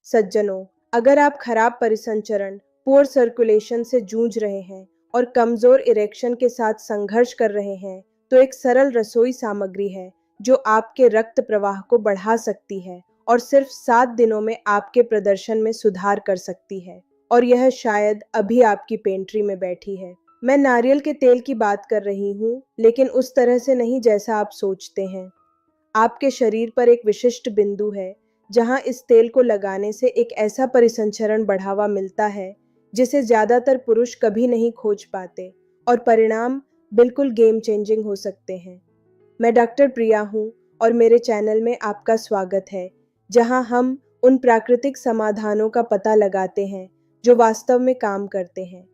सज्जनों, अगर आप खराब परिसंचरण, पुअर सर्कुलेशन से जूझ रहे हैं और कमजोर इरेक्शन के साथ संघर्ष कर रहे हैं, तो एक सरल रसोई सामग्री है जो आपके रक्त प्रवाह को बढ़ा सकती है और सिर्फ 7 दिनों में आपके प्रदर्शन में सुधार कर सकती है। और यह शायद अभी आपकी पेंट्री में बैठी है। मैं नारियल के तेल की बात कर रही हूँ, लेकिन उस तरह से नहीं जैसा आप सोचते हैं। आपके शरीर पर एक विशिष्ट बिंदु है जहां इस तेल को लगाने से एक ऐसा परिसंचरण बढ़ावा मिलता है जिसे ज्यादातर पुरुष कभी नहीं खोज पाते, और परिणाम बिल्कुल गेम चेंजिंग हो सकते हैं। मैं डॉक्टर प्रिया हूं और मेरे चैनल में आपका स्वागत है, जहां हम उन प्राकृतिक समाधानों का पता लगाते हैं जो वास्तव में काम करते हैं।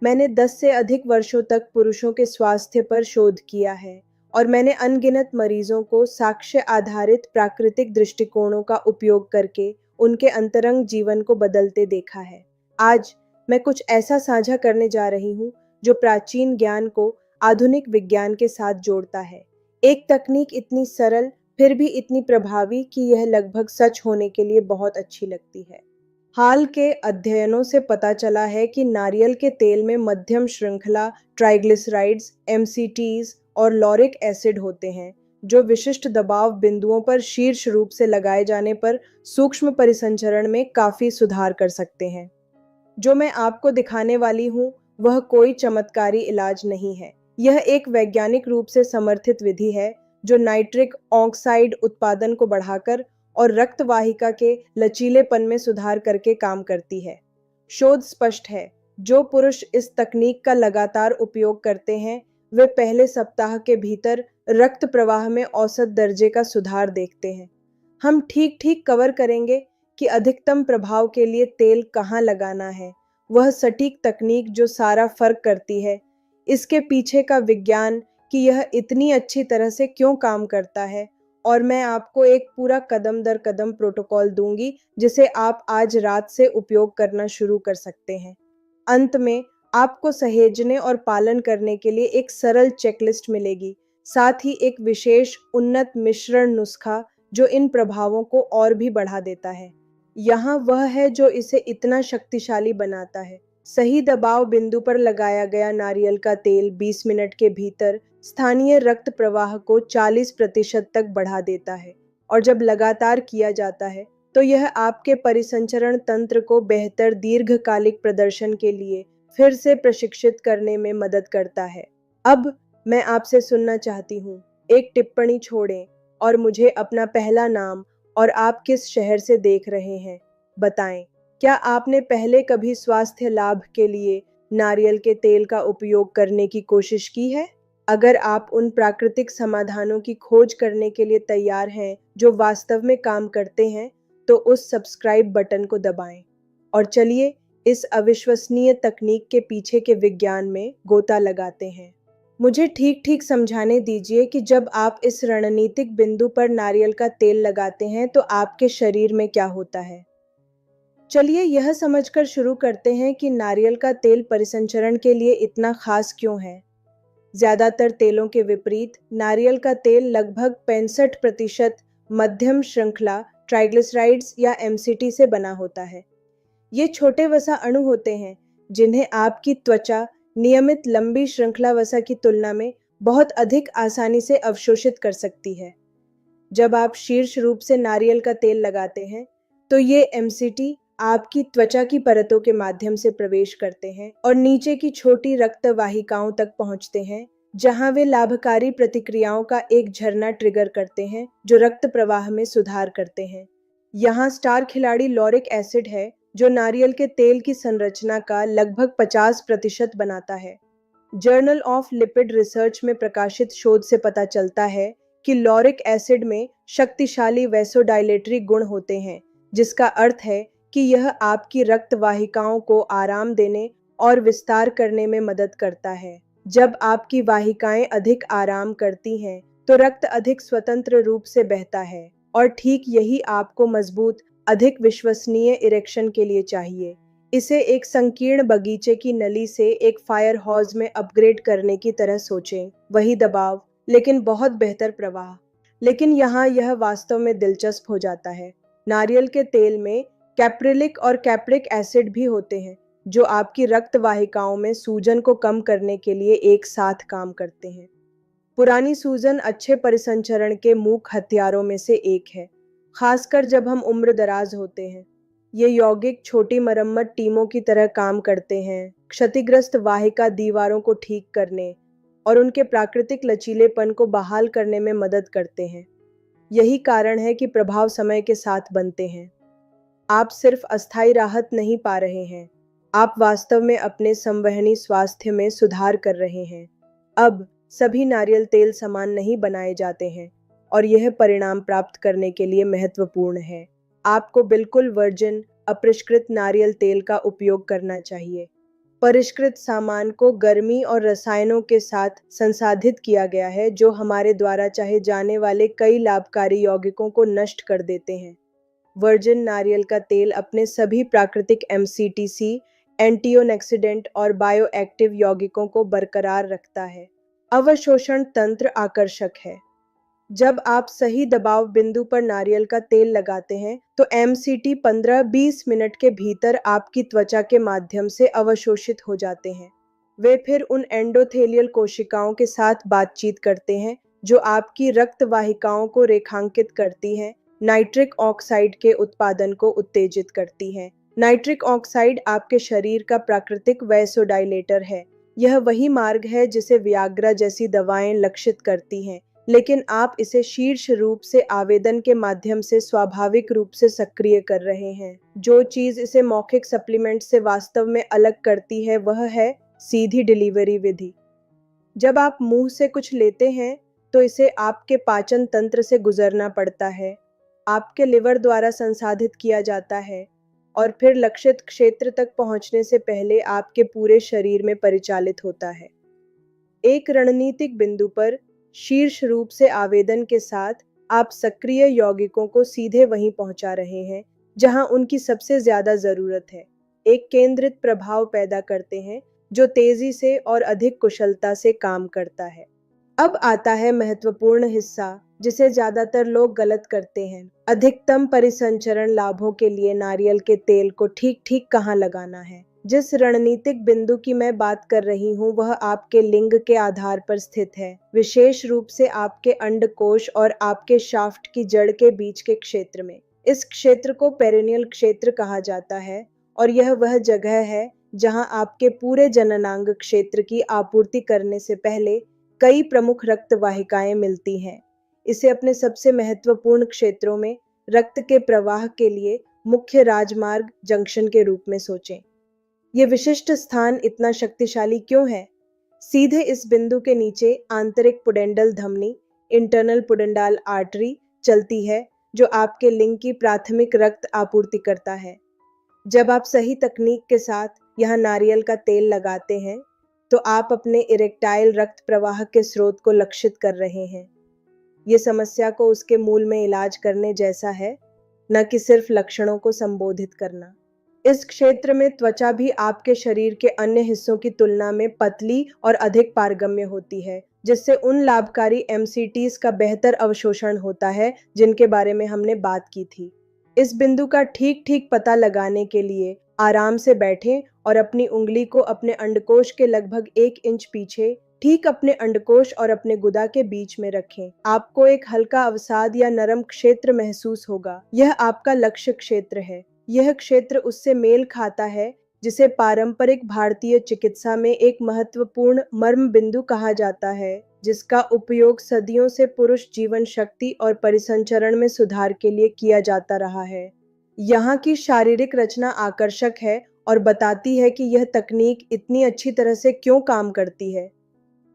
मैंने 10 से अधिक वर्षों तक पुरुषों के स्वास्थ्य पर शोध किया है और मैंने अनगिनत मरीजों को साक्ष्य आधारित प्राकृतिक दृष्टिकोणों का उपयोग करके उनके अंतरंग जीवन को बदलते देखा है। आज मैं कुछ ऐसा साझा करने जा रही हूँ जो प्राचीन ज्ञान को आधुनिक विज्ञान के साथ जोड़ता है। एक तकनीक इतनी सरल फिर भी इतनी प्रभावी कि यह लगभग सच होने के लिए बहुत अच्छी लगती है। हाल के अध्ययनों से पता चला है कि नारियल के तेल में मध्यम श्रृंखला ट्राइग्लिसराइड्स, एमसीटीज और लॉरिक एसिड होते हैं, जो विशिष्ट दबाव बिंदुओं पर शीर्ष रूप से लगाए जाने पर सूक्ष्म परिसंचरण में काफी सुधार कर सकते हैं। जो मैं आपको दिखाने वाली हूँ वह कोई चमत्कारी इलाज नहीं है। यह एक वैज्ञानिक रूप से समर्थित विधि है जो नाइट्रिक ऑक्साइड उत्पादन को बढ़ाकर और रक्त वाहिका के लचीलेपन में सुधार करके काम करती है। शोध स्पष्ट है, जो पुरुष इस तकनीक का लगातार उपयोग करते हैं वे पहले सप्ताह के भीतर रक्त प्रवाह में औसत दर्जे का सुधार देखते हैं। हम ठीक ठीक कवर करेंगे कि अधिकतम प्रभाव के लिए तेल कहाँ लगाना है, वह सटीक तकनीक जो सारा फर्क करती है, इसके पीछे का विज्ञान कि यह इतनी अच्छी तरह से क्यों काम करता है, और मैं आपको एक पूरा कदम दर कदम प्रोटोकॉल दूंगी जिसे आप आज रात से उपयोग करना शुरू कर सकते हैं। अंत में आपको सहेजने और पालन करने के लिए एक सरल चेकलिस्ट मिलेगी, साथ ही एक विशेष उन्नत मिश्रण नुस्खा जो इन प्रभावों को और भी बढ़ा देता है। यहाँ वह है जो इसे इतना शक्तिशाली बनाता है। सही दबाव बिंदु पर लगाया गया नारियल का तेल 20 मिनट के भीतर स्थानीय रक्त प्रवाह को 40% तक बढ़ा देता है, और जब लगातार किया जाता है तो यह आपके परिसंचरण तंत्र को बेहतर दीर्घकालिक प्रदर्शन के लिए फिर से प्रशिक्षित करने में मदद करता है। अब मैं आपसे सुनना चाहती हूँ। एक टिप्पणी छोड़ें और मुझे अपना पहला नाम और आप किस शहर से देख रहे हैं बताएं। क्या आपने पहले कभी स्वास्थ्य लाभ के लिए नारियल के तेल का उपयोग करने की कोशिश की है? अगर आप उन प्राकृतिक समाधानों की खोज करने के लिए तैयार हैं जो वास्तव में काम करते हैं, तो उस सब्सक्राइब बटन को दबाएं और चलिए इस अविश्वसनीय तकनीक के पीछे के विज्ञान में गोता लगाते हैं। मुझे ठीक ठीक समझाने दीजिए कि जब आप इस रणनीतिक बिंदु पर नारियल का तेल लगाते हैं तो आपके शरीर में क्या होता है। चलिए यह समझकर शुरू करते हैं कि नारियल का तेल परिसंचरण के लिए इतना खास क्यों है। ज्यादातर तेलों के विपरीत नारियल का तेल लगभग 65% मध्यम श्रृंखला ट्राइग्लिसराइड्स या एमसीटी से बना होता है। ये छोटे वसा अणु होते हैं जिन्हें आपकी त्वचा नियमित लंबी श्रृंखला वसा की तुलना में बहुत अधिक आसानी से अवशोषित कर सकती है। जब आप शीर्ष रूप से नारियल का तेल लगाते हैं तो ये एमसीटी आपकी त्वचा की परतों के माध्यम से प्रवेश करते हैं और नीचे की छोटी रक्त वाहिकाओं तक पहुंचते हैं, जहां वे लाभकारी प्रतिक्रियाओं का एक झरना ट्रिगर करते हैं जो रक्त प्रवाह में सुधार करते हैं। यहाँ स्टार खिलाड़ी लॉरिक एसिड है जो नारियल के तेल की संरचना का लगभग 50% बनाता है। जर्नल ऑफ लिपिड रिसर्च में प्रकाशित शोध से पता चलता है कि लॉरिक एसिड में शक्तिशाली वैसोडाइलेटरी गुण होते हैं, जिसका अर्थ है कि यह आपकी रक्त वाहिकाओं को आराम देने और विस्तार करने में मदद करता है। जब आपकी वाहिकाएं अधिक आराम करती हैं तो रक्त अधिक स्वतंत्र रूप से बहता है, और ठीक यही आपको मजबूत, अधिक विश्वसनीय इरेक्शन के लिए चाहिए। इसे एक संकीर्ण बगीचे की नली से एक फायर हॉज में अपग्रेड करने की तरह सोचें। वही दबाव लेकिन बहुत बेहतर प्रवाह। लेकिन यहाँ यह वास्तव में दिलचस्प हो जाता है। नारियल के तेल में कैप्रिलिक और कैप्रिक एसिड भी होते हैं जो आपकी रक्त वाहिकाओं में सूजन को कम करने के लिए एक साथ काम करते हैं। पुरानी सूजन अच्छे परिसंचरण के मुख्य हथियारों में से एक है, खासकर जब हम उम्र दराज होते हैं। ये यौगिक छोटी मरम्मत टीमों की तरह काम करते हैं, क्षतिग्रस्त वाहिका दीवारों को ठीक करने और उनके प्राकृतिक लचीलेपन को बहाल करने में मदद करते हैं। यही कारण है कि प्रभाव समय के साथ बनते हैं। आप सिर्फ अस्थायी राहत नहीं पा रहे हैं, आप वास्तव में अपने संवहनी स्वास्थ्य में सुधार कर रहे हैं। अब सभी नारियल तेल समान नहीं बनाए जाते हैं और यह परिणाम प्राप्त करने के लिए महत्वपूर्ण है। आपको बिल्कुल वर्जिन अपरिष्कृत नारियल तेल का उपयोग करना चाहिए। परिष्कृत सामान को गर्मी और रसायनों के साथ संसाधित किया गया है जो हमारे द्वारा चाहे जाने वाले कई लाभकारी यौगिकों को नष्ट कर देते हैं। वर्जिन नारियल का तेल अपने सभी प्राकृतिक एमसीटीसी, एंटीऑक्सीडेंट और बायोएक्टिव यौगिकों को बरकरार रखता है। अवशोषण तंत्र आकर्षक है। जब आप सही दबाव बिंदु पर नारियल का तेल लगाते हैं तो एमसीटी 15-20 मिनट के भीतर आपकी त्वचा के माध्यम से अवशोषित हो जाते हैं। वे फिर उन एंडोथेलियल कोशिकाओं के साथ बातचीत करते हैं जो आपकी रक्त वाहिकाओं को रेखांकित करती हैं, नाइट्रिक ऑक्साइड के उत्पादन को उत्तेजित करती हैं। नाइट्रिक ऑक्साइड आपके शरीर का प्राकृतिक वैसोडाइलेटर है। यह वही मार्ग है जिसे वियाग्रा जैसी दवाएं लक्षित करती हैं, लेकिन आप इसे शीर्ष रूप से आवेदन के माध्यम से स्वाभाविक रूप से सक्रिय कर रहे हैं। जो चीज इसे मौखिक सप्लीमेंट से वास्तव में अलग करती है वह है सीधी डिलीवरी विधि। जब आप मुंह से कुछ लेते हैं तो इसे आपके पाचन तंत्र से गुजरना पड़ता है, आपके लिवर द्वारा संसाधित किया जाता है और फिर लक्षित क्षेत्र तक पहुंचने से पहले आपके पूरे शरीर में परिचालित होता है। एक रणनीतिक बिंदु पर शीर्ष रूप से आवेदन के साथ आप सक्रिय यौगिकों को सीधे वहीं पहुंचा रहे हैं जहां उनकी सबसे ज्यादा जरूरत है। एक केंद्रित प्रभाव पैदा करते हैं जो तेजी से और अधिक कुशलता से काम करता है। अब आता है महत्वपूर्ण हिस्सा जिसे ज्यादातर लोग गलत करते हैं। अधिकतम परिसंचरण लाभों के लिए नारियल के तेल को ठीक ठीक कहाँ लगाना है। जिस रणनीतिक बिंदु की मैं बात कर रही हूँ वह आपके लिंग के आधार पर स्थित है, विशेष रूप से आपके अंडकोश और आपके शाफ्ट की जड़ के बीच के क्षेत्र में। इस क्षेत्र को पेरिनियल क्षेत्र कहा जाता है और यह वह जगह है जहां आपके पूरे जननांग क्षेत्र की आपूर्ति करने से पहले कई प्रमुख रक्त वाहिकाएं मिलती हैं। इसे अपने सबसे महत्वपूर्ण क्षेत्रों में रक्त के प्रवाह के लिए मुख्य राजमार्ग जंक्शन के रूप में सोचें। ये विशिष्ट स्थान इतना शक्तिशाली क्यों है? सीधे इस बिंदु के नीचे आंतरिक पुडेंडल धमनी, इंटरनल पुडेंडाल आर्टरी चलती है जो आपके लिंग की प्राथमिक रक्त आपूर्ति करता है। जब आप सही तकनीक के साथ यहाँ नारियल का तेल लगाते हैं तो आप अपने इरेक्टाइल रक्त प्रवाह के स्रोत को लक्षित कर रहे हैं। ये समस्या को उसके मूल में इलाज करने जैसा है, न कि सिर्फ लक्षणों को संबोधित करना। इस क्षेत्र में त्वचा भी आपके शरीर के अन्य हिस्सों की तुलना में पतली और अधिक पारगम्य होती है, जिससे उन लाभकारी एमसीटीज का बेहतर अवशोषण होता है जिनके बारे में हमने बात की थी। इस बिंदु का ठीक ठीक पता लगाने के लिए आराम से बैठें और अपनी उंगली को अपने अंडकोश के लगभग 1 इंच पीछे, ठीक अपने अंडकोश और अपने गुदा के बीच में रखें। आपको एक हल्का अवसाद या नरम क्षेत्र महसूस होगा। यह आपका लक्ष्य क्षेत्र है। यह क्षेत्र उससे मेल खाता है जिसे पारंपरिक भारतीय चिकित्सा में एक महत्वपूर्ण मर्म बिंदु कहा जाता है, जिसका उपयोग सदियों से पुरुष जीवन शक्ति और परिसंचरण में सुधार के लिए किया जाता रहा है। यहाँ की शारीरिक रचना आकर्षक है और बताती है कि यह तकनीक इतनी अच्छी तरह से क्यों काम करती है।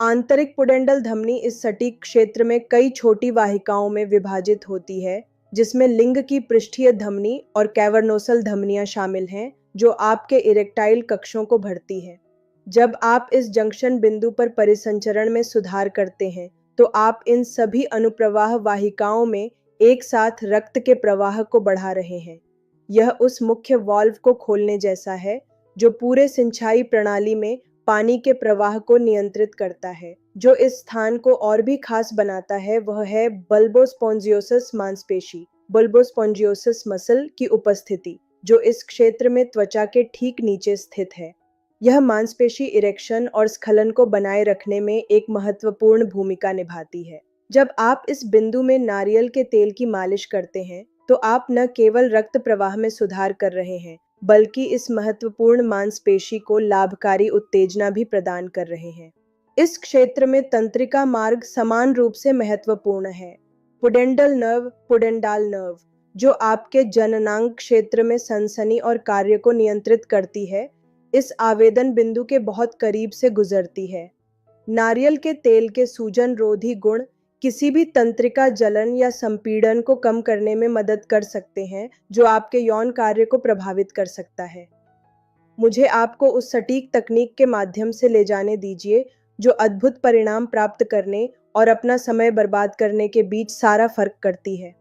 आंतरिक पुडेंडल धमनी इस सटीक क्षेत्र में कई छोटी वाहिकाओं में विभाजित होती है, जिसमें लिंग की पृष्ठीय धमनी और कैवर्नोसल धमनियां शामिल हैं जो आपके इरेक्टाइल कक्षों को भरती है। जब आप इस जंक्शन बिंदु पर परिसंचरण में सुधार करते हैं तो आप इन सभी अनुप्रवाह वाहिकाओं में एक साथ रक्त के प्रवाह को बढ़ा रहे हैं। यह उस मुख्य वाल्व को खोलने जैसा है जो पूरे सिंचाई प्रणाली में पानी के प्रवाह को नियंत्रित करता है। जो इस स्थान को और भी खास बनाता है वह है बल्बोस्पोंजियोसिस मांसपेशी, बल्बोस्पोंजियोसिस मसल की उपस्थिति, जो इस क्षेत्र में त्वचा के ठीक नीचे स्थित है। यह मांसपेशी इरेक्शन और स्खलन को बनाए रखने में एक महत्वपूर्ण भूमिका निभाती है। जब आप इस बिंदु में नारियल के तेल की मालिश करते हैं, तो आप न केवल रक्त प्रवाह में सुधार कर रहे हैं, बल्कि इस महत्वपूर्ण मांसपेशी को लाभकारी उत्तेजना भी प्रदान कर रहे हैं। इस क्षेत्र में तंत्रिका मार्ग समान रूप से महत्वपूर्ण है। पुडेंडल नर्व, पुडेंडाल नर्व, जो आपके जननांग क्षेत्र में सनसनी और कार्य को नियंत्रित करती है, इस आवेदन बिंदु के बहुत करीब से गुजरती है। नारियल के तेल के सूजन रोधी गुण किसी भी तंत्रिका जलन या संपीड़न को कम करने में मदद कर सकते हैं, जो आपके यौन कार्य को प्रभावित कर सकता है। मुझे आपको उस सटीक तकनीक के माध्यम से ले जाने दीजिए जो अद्भुत परिणाम प्राप्त करने और अपना समय बर्बाद करने के बीच सारा फर्क करती है।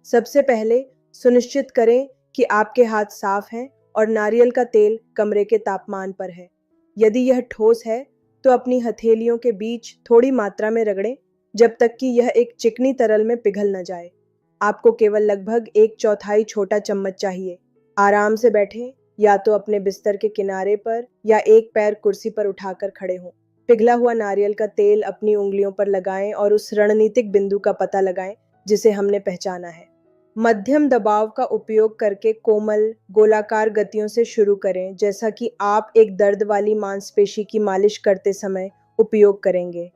सबसे पहले सुनिश्चित करें कि आपके हाथ साफ हैं और नारियल का तेल कमरे के तापमान पर है। यदि यह ठोस है तो अपनी हथेलियों के बीच थोड़ी मात्रा में रगड़ें जब तक कि यह एक चिकनी तरल में पिघल न जाए। आपको केवल लगभग 1/4 छोटा चम्मच चाहिए। आराम से बैठें, या तो अपने बिस्तर के किनारे पर या एक पैर कुर्सी पर उठाकर खड़े हों। पिघला हुआ नारियल का तेल अपनी उंगलियों पर लगाएं और उस रणनीतिक बिंदु का पता लगाएं जिसे हमने पहचाना है। मध्यम दबाव का उपयोग करके कोमल गोलाकार गतियों से शुरू करें, जैसा कि आप एक दर्द वाली मांसपेशी की मालिश करते समय उपयोग करेंगे।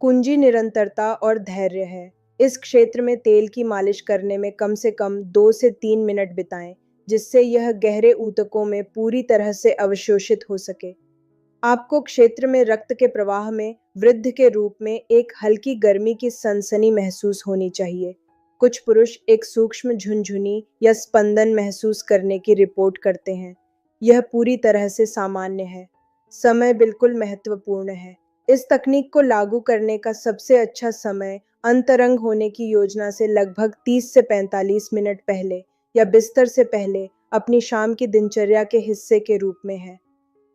कुंजी निरंतरता और धैर्य है। इस क्षेत्र में तेल की मालिश करने में कम से कम 2 से 3 मिनट बिताएं, जिससे यह गहरे ऊतकों में पूरी तरह से अवशोषित हो सके। आपको क्षेत्र में रक्त के प्रवाह में वृद्धि के रूप में एक हल्की गर्मी की सनसनी महसूस होनी चाहिए। कुछ पुरुष एक सूक्ष्म झुनझुनी या स्पंदन महसूस करने की रिपोर्ट करते हैं। यह पूरी तरह से सामान्य है। समय बिल्कुल महत्वपूर्ण है। इस तकनीक को लागू करने का सबसे अच्छा समय अंतरंग होने की योजना से लगभग 30 से 45 मिनट पहले या बिस्तर से पहले अपनी शाम की दिनचर्या के हिस्से के रूप में है।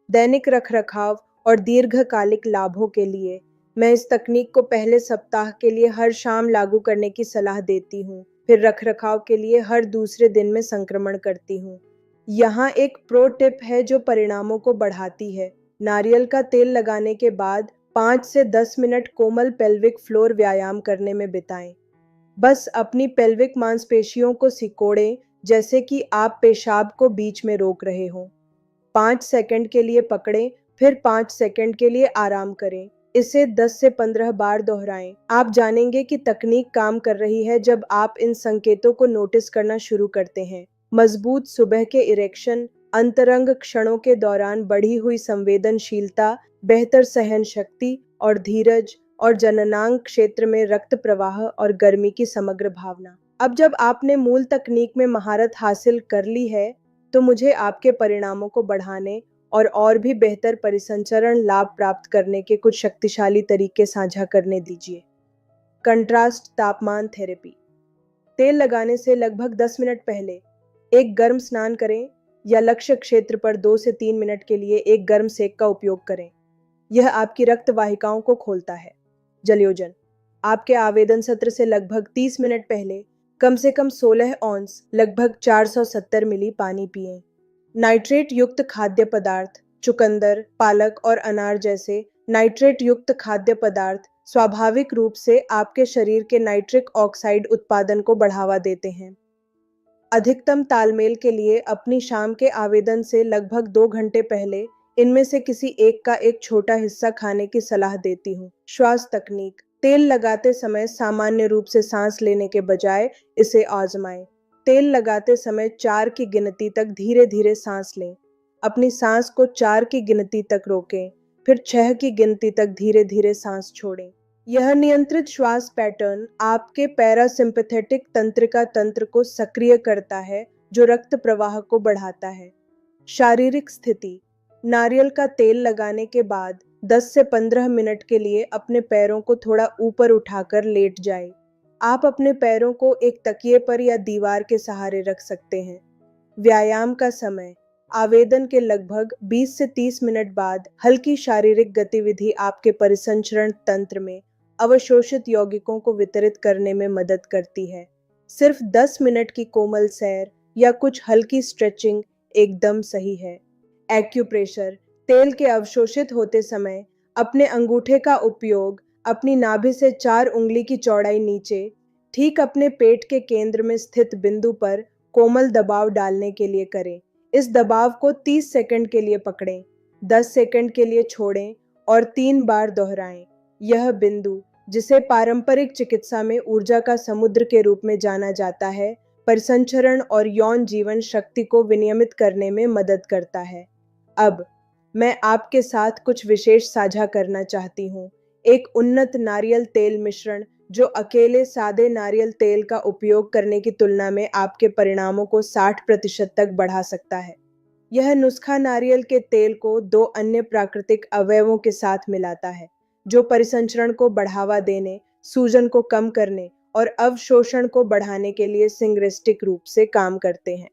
दैनिक रखरखाव और दीर्घकालिक लाभों के लिए मैं इस तकनीक को पहले सप्ताह के लिए हर शाम लागू करने की सलाह देती हूँ, फिर रखरखाव के लिए हर दूसरे दिन में संक्रमण करती हूँ। यहाँ एक प्रो टिप है जो परिणामों को बढ़ाती है। नारियल का तेल लगाने के बाद 5 से 10 मिनट कोमल पेल्विक फ्लोर व्यायाम करने में बिताएं। बस अपनी पेल्विक मांसपेशियों को सिकोड़ें, जैसे कि आप पेशाब को बीच में रोक रहे हों। 5 सेकंड के लिए पकड़ें, फिर 5 सेकंड के लिए आराम करें। इसे 10 से 15 बार दोहराएं। आप जानेंगे कि तकनीक काम कर रही है जब आप इन संकेतों को नोटिस करना शुरू करते हैं। मजबूत सुबह के इरेक्शन, अंतरंग क्षणों के दौरान बढ़ी हुई संवेदनशीलता, बेहतर सहन शक्ति और धीरज, और जननांग क्षेत्र में रक्त प्रवाह और गर्मी की समग्र भावना। अब जब आपने मूल तकनीक में महारत हासिल कर ली है, तो मुझे आपके परिणामों को बढ़ाने और भी बेहतर परिसंचरण लाभ प्राप्त करने के कुछ शक्तिशाली तरीके साझा करने दीजिए। कंट्रास्ट तापमान थेरेपी। तेल लगाने से लगभग 10 मिनट पहले एक गर्म स्नान करें या लक्ष्य क्षेत्र पर 2 से 3 मिनट के लिए एक गर्म सेक का उपयोग करें। यह आपकी रक्त वाहिकाओं को खोलता है। जलयोजन। आपके आवेदन सत्र से लगभग 30 मिनट पहले कम से कम 16 औंस लगभग 470 मिली पानी पिएं। नाइट्रेट युक्त खाद्य पदार्थ, चुकंदर, पालक और अनार जैसे नाइट्रेट युक्त खाद्य पदार्थ स्वाभाविक रूप से आपके शरीर के नाइट्रिक ऑक्साइड उत्पादन को बढ़ावा देते हैं। अधिकतम तालमेल के लिए अपनी शाम के आवेदन से लगभग 2 घंटे पहले इनमें से किसी एक का एक छोटा हिस्सा खाने की सलाह देती हूँ। श्वास तकनीक। तेल लगाते समय सामान्य रूप से सांस लेने के बजाय इसे आजमाएं। तेल लगाते समय 4 की गिनती तक धीरे धीरे सांस लें। अपनी सांस को 4 की गिनती तक रोकें, फिर 6 की गिनती तक धीरे धीरे सांस छोड़ें। यह नियंत्रित श्वास पैटर्न आपके पैरासिम्पैथेटिक तंत्रिका तंत्र को सक्रिय करता है, जो रक्त प्रवाह को बढ़ाता है। शारीरिक स्थिति। नारियल का तेल लगाने के बाद 10 से 15 मिनट के लिए अपने पैरों को थोड़ा ऊपर उठाकर लेट जाएं। आप अपने पैरों को एक तकिए पर या दीवार के सहारे रख सकते हैं। व्यायाम का समय। आवेदन के लगभग 20 से 30 मिनट बाद हल्की शारीरिक गतिविधि आपके परिसंचरण तंत्र में अवशोषित यौगिकों को वितरित करने में मदद करती है। सिर्फ 10 मिनट की कोमल सैर या कुछ हल्की स्ट्रेचिंग एकदम सही है। एक्यूप्रेशर, तेल के अवशोषित होते समय अपने अंगूठे का उपयोग अपनी नाभि से 4 उंगली की चौड़ाई नीचे, ठीक अपने पेट के केंद्र में स्थित बिंदु पर कोमल दबाव डालने के लिए करें। इस दबाव को 30 सेकंड के लिए पकड़ें, 10 सेकंड के लिए छोड़ें और 3 बार दोहराएं। यह बिंदु, जिसे पारंपरिक चिकित्सा में ऊर्जा का समुद्र के रूप में जाना जाता है, परिसंचरण और यौन जीवन शक्ति को विनियमित करने में मदद करता है। अब मैं आपके साथ कुछ विशेष साझा करना चाहती हूँ। एक उन्नत नारियल तेल मिश्रण जो अकेले सादे नारियल तेल का उपयोग करने की तुलना में आपके परिणामों को 60% तक बढ़ा सकता है। यह नुस्खा नारियल के तेल को 2 अन्य प्राकृतिक अवयवों के साथ मिलाता है, जो परिसंचरण को बढ़ावा देने, सूजन को कम करने और अवशोषण को बढ़ाने के लिए सिंगरेस्टिक रूप से काम करते हैं।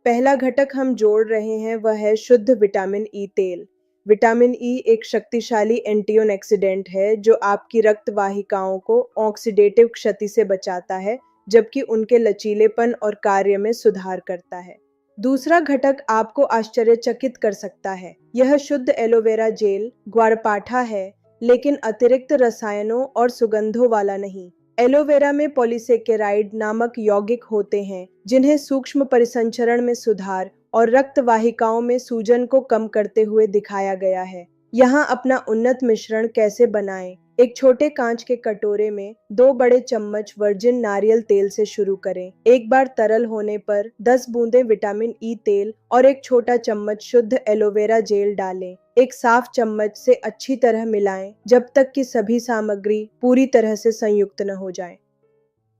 पहला घटक हम जोड़ रहे हैं वह है शुद्ध विटामिन ई तेल। विटामिन ई एक शक्तिशाली एंटीऑक्सीडेंट है जो आपकी रक्त वाहिकाओं को ऑक्सीडेटिव क्षति से बचाता है, जबकि उनके लचीलेपन और कार्य में सुधार करता है। दूसरा घटक आपको आश्चर्यचकित कर सकता है। यह शुद्ध एलोवेरा जेल ग्वारपाठा है, लेकिन अतिरिक्त रसायनों और सुगंधों वाला नहीं। एलोवेरा में पॉलीसेकेराइड नामक यौगिक होते हैं, जिन्हें सूक्ष्म परिसंचरण में सुधार और रक्त वाहिकाओं में सूजन को कम करते हुए दिखाया गया है। यहाँ अपना उन्नत मिश्रण कैसे बनाएं? एक छोटे कांच के कटोरे में 2 बड़े चम्मच वर्जिन नारियल तेल से शुरू करें। एक बार तरल होने पर 10 बूंदें विटामिन ई तेल और एक छोटा चम्मच शुद्ध एलोवेरा जेल डालें। एक साफ चम्मच से अच्छी तरह मिलाएं जब तक कि सभी सामग्री पूरी तरह से संयुक्त न हो जाए।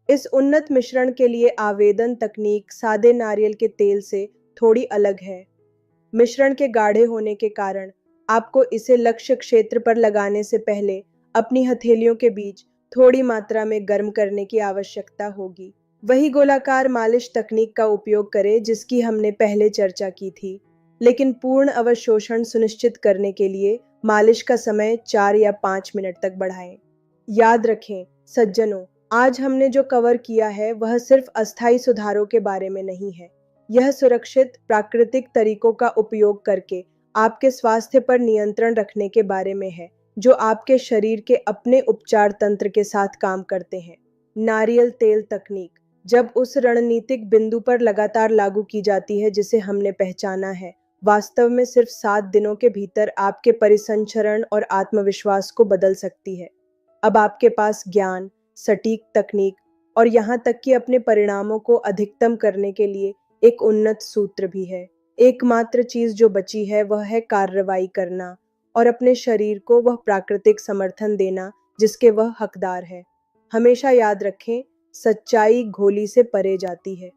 इस उन्नत मिश्रण के लिए आवेदन तकनीक सादे नारियल के तेल से थोड़ी अलग है। मिश्रण के गाढ़े होने के कारण आपको इसे लक्ष्य क्षेत्र पर लगाने से पहले अपनी हथेलियों के बीच थोड़ी मात्रा में गर्म करने की आवश्यकता होगी। वही गोलाकार मालिश तकनीक का उपयोग करें जिसकी हमने पहले चर्चा की थी, लेकिन पूर्ण अवशोषण सुनिश्चित करने के लिए मालिश का समय 4 या 5 मिनट तक बढ़ाएं। याद रखें सज्जनों, आज हमने जो कवर किया है वह सिर्फ अस्थायी सुधारों के बारे में नहीं है। यह सुरक्षित प्राकृतिक तरीकों का उपयोग करके आपके स्वास्थ्य पर नियंत्रण रखने के बारे में है, जो आपके शरीर के अपने उपचार तंत्र के साथ काम करते हैं। नारियल तेल तकनीक जब उस रणनीतिक बिंदु पर लगातार लागू की जाती है जिसे हमने पहचाना है, वास्तव में सिर्फ 7 दिनों के भीतर आपके परिसंचरण और आत्मविश्वास को बदल सकती है। अब आपके पास ज्ञान, सटीक तकनीक और यहाँ तक कि अपने परिणामों को अधिकतम करने के लिए एक उन्नत सूत्र भी है। एकमात्र चीज जो बची है वह है कार्रवाई करना और अपने शरीर को वह प्राकृतिक समर्थन देना जिसके वह हकदार है। हमेशा याद रखें, सच्चाई घोली से परे जाती है।